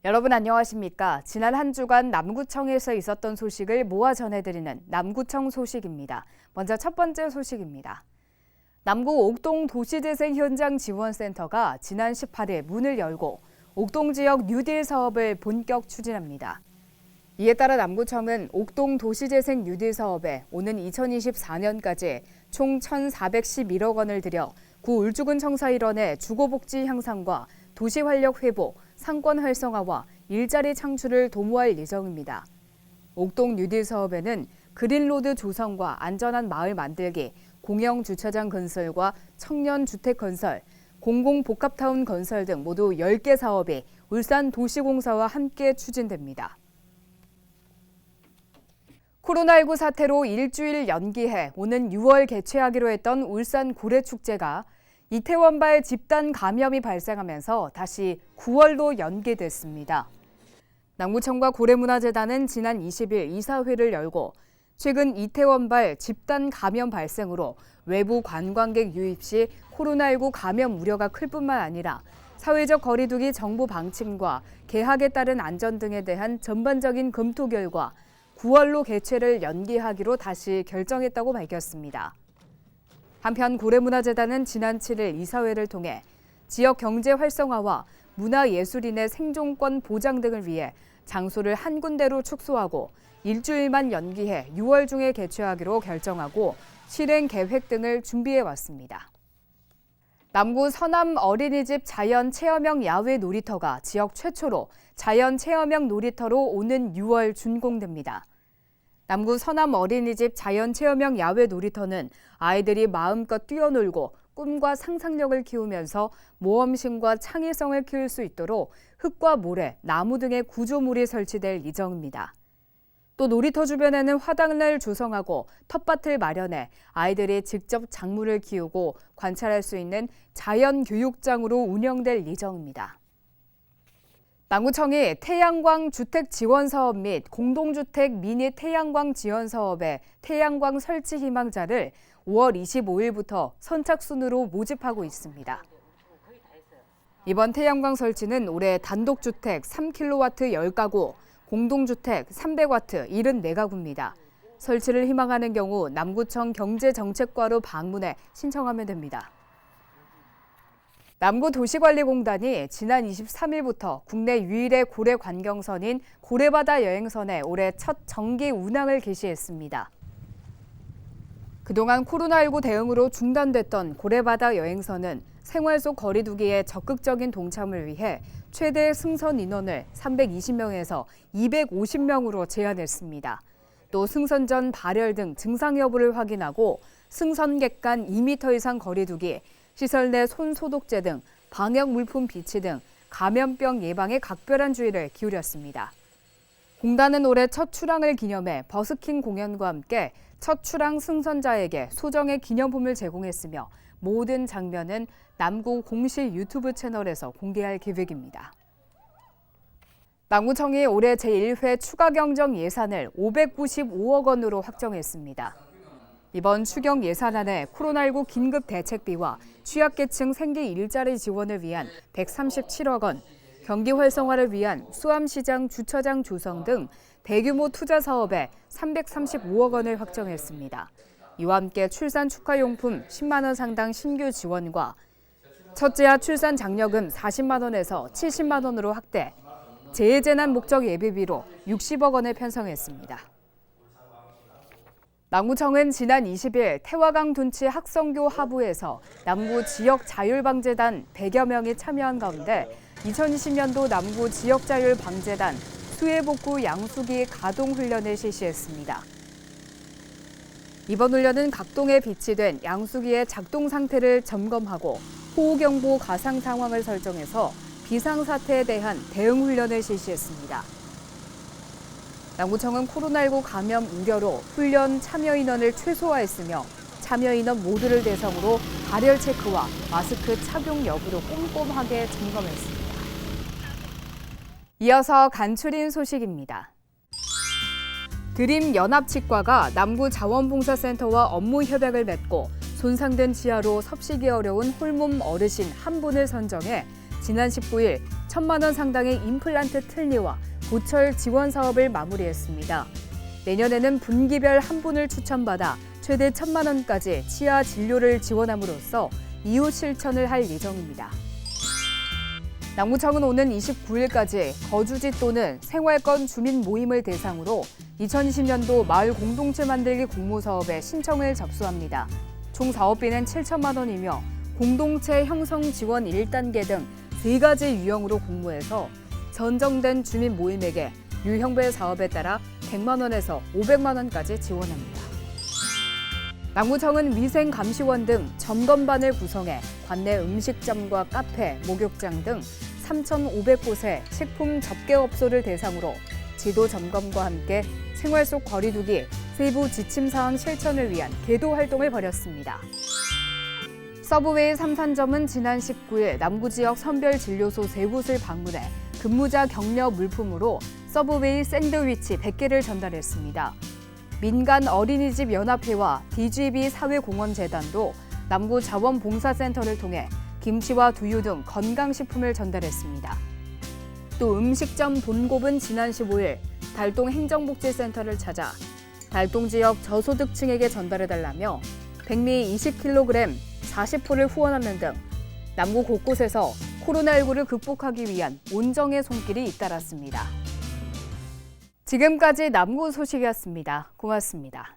여러분 안녕하십니까? 지난 한 주간 남구청에서 있었던 소식을 모아 전해드리는 남구청 소식입니다. 먼저 첫 번째 소식입니다. 남구 옥동 도시재생 현장 지원센터가 지난 18일 문을 열고 옥동 지역 뉴딜 사업을 본격 추진합니다. 이에 따라 남구청은 옥동 도시재생 뉴딜 사업에 오는 2024년까지 총 1,411억 원을 들여 구 울주군 청사 일원의 주거복지 향상과 도시 활력 회복, 상권 활성화와 일자리 창출을 도모할 예정입니다. 옥동 뉴딜 사업에는 그린로드 조성과 안전한 마을 만들기, 공영 주차장 건설과 청년 주택 건설, 공공복합타운 건설 등 모두 10개 사업이 울산도시공사와 함께 추진됩니다. 코로나19 사태로 일주일 연기해 오는 6월 개최하기로 했던 울산 고래축제가 이태원발 집단 감염이 발생하면서 다시 9월로 연기됐습니다. 남구청과 고래문화재단은 지난 20일 이사회를 열고 최근 이태원발 집단 감염 발생으로 외부 관광객 유입 시 코로나19 감염 우려가 클 뿐만 아니라 사회적 거리 두기 정부 방침과 개학에 따른 안전 등에 대한 전반적인 검토 결과 9월로 개최를 연기하기로 다시 결정했다고 밝혔습니다. 한편 고래문화재단은 지난 7일 이사회를 통해 지역 경제 활성화와 문화예술인의 생존권 보장 등을 위해 장소를 한 군데로 축소하고 일주일만 연기해 6월 중에 개최하기로 결정하고 실행 계획 등을 준비해 왔습니다. 남구 서남 어린이집 자연 체험형 야외 놀이터가 지역 최초로 자연 체험형 놀이터로 오는 6월 준공됩니다. 남구 서남 어린이집 자연 체험형 야외 놀이터는 아이들이 마음껏 뛰어놀고 꿈과 상상력을 키우면서 모험심과 창의성을 키울 수 있도록 흙과 모래, 나무 등의 구조물이 설치될 예정입니다. 또 놀이터 주변에는 화단을 조성하고 텃밭을 마련해 아이들이 직접 작물을 키우고 관찰할 수 있는 자연교육장으로 운영될 예정입니다. 남구청이 태양광 주택 지원 사업 및 공동주택 미니 태양광 지원 사업의 태양광 설치 희망자를 5월 25일부터 선착순으로 모집하고 있습니다. 이번 태양광 설치는 올해 단독주택 3kW 10가구, 공동주택 300W 74가구입니다. 설치를 희망하는 경우 남구청 경제정책과로 방문해 신청하면 됩니다. 남구도시관리공단이 지난 23일부터 국내 유일의 고래 관경선인 고래바다 여행선에 올해 첫 정기 운항을 개시했습니다. 그동안 코로나19 대응으로 중단됐던 고래바다 여행선은 생활 속 거리 두기에 적극적인 동참을 위해 최대 승선 인원을 320명에서 250명으로 제한했습니다. 또 승선 전 발열 등 증상 여부를 확인하고 승선객 간 2m 이상 거리 두기, 시설 내 손 소독제 등 방역 물품 비치 등 감염병 예방에 각별한 주의를 기울였습니다. 공단은 올해 첫 출항을 기념해 버스킹 공연과 함께 첫 출항 승선자에게 소정의 기념품을 제공했으며 모든 장면은 남구 공식 유튜브 채널에서 공개할 계획입니다. 남구청이 올해 제1회 추가 경정 예산을 595억 원으로 확정했습니다. 이번 추경 예산안에 코로나19 긴급 대책비와 취약계층 생계 일자리 지원을 위한 137억 원, 경기 활성화를 위한 수암시장 주차장 조성 등 대규모 투자 사업에 335억 원을 확정했습니다. 이와 함께 출산 축하용품 10만 원 상당 신규 지원과 첫째아 출산 장려금 40만 원에서 70만 원으로 확대, 재해재난 목적 예비비로 60억 원을 편성했습니다. 남구청은 지난 20일 태화강 둔치 학성교 하부에서 남구 지역자율방재단 100여 명이 참여한 가운데 2020년도 남구 지역자율방재단 수해복구 양수기 가동훈련을 실시했습니다. 이번 훈련은 각 동에 비치된 양수기의 작동 상태를 점검하고 호우경보 가상 상황을 설정해서 비상사태에 대한 대응 훈련을 실시했습니다. 남구청은 코로나19 감염 우려로 훈련 참여 인원을 최소화했으며 참여 인원 모두를 대상으로 발열 체크와 마스크 착용 여부도 꼼꼼하게 점검했습니다. 이어서 간추린 소식입니다. 드림연합치과가 남구자원봉사센터와 업무 협약을 맺고 손상된 치아로 섭식이 어려운 홀몸 어르신 한 분을 선정해 지난 19일 1,000만 원 상당의 임플란트 틀니와 보철 지원 사업을 마무리했습니다. 내년에는 분기별 한 분을 추천받아 최대 1,000만 원까지 치아 진료를 지원함으로써 이후 실천을 할 예정입니다. 남구청은 오는 29일까지 거주지 또는 생활권 주민 모임을 대상으로 2020년도 마을 공동체 만들기 공모사업에 신청을 접수합니다. 총 사업비는 7천만 원이며 공동체 형성 지원 1단계 등 3가지 유형으로 공모해서 선정된 주민 모임에게 유형별 사업에 따라 100만 원에서 500만 원까지 지원합니다. 남구청은 위생감시원 등 점검반을 구성해 관내 음식점과 카페, 목욕장 등 3,500곳의 식품 접객업소를 대상으로 지도 점검과 함께 생활 속 거리두기, 세부 지침사항 실천을 위한 계도 활동을 벌였습니다. 서브웨이 삼산점은 지난 19일 남구 지역 선별진료소 3곳을 방문해 근무자 격려 물품으로 서브웨이 샌드위치 100개를 전달했습니다. 민간 어린이집 연합회와 DGB 사회공헌재단도 남구 자원봉사센터를 통해 김치와 두유 등 건강식품을 전달했습니다. 또 음식점 본곱은 지난 15일 달동 행정복지센터를 찾아 달동 지역 저소득층에게 전달해달라며 백미 20kg, 40포를 후원하는 등 남구 곳곳에서 코로나19를 극복하기 위한 온정의 손길이 잇따랐습니다. 지금까지 남구 소식이었습니다. 고맙습니다.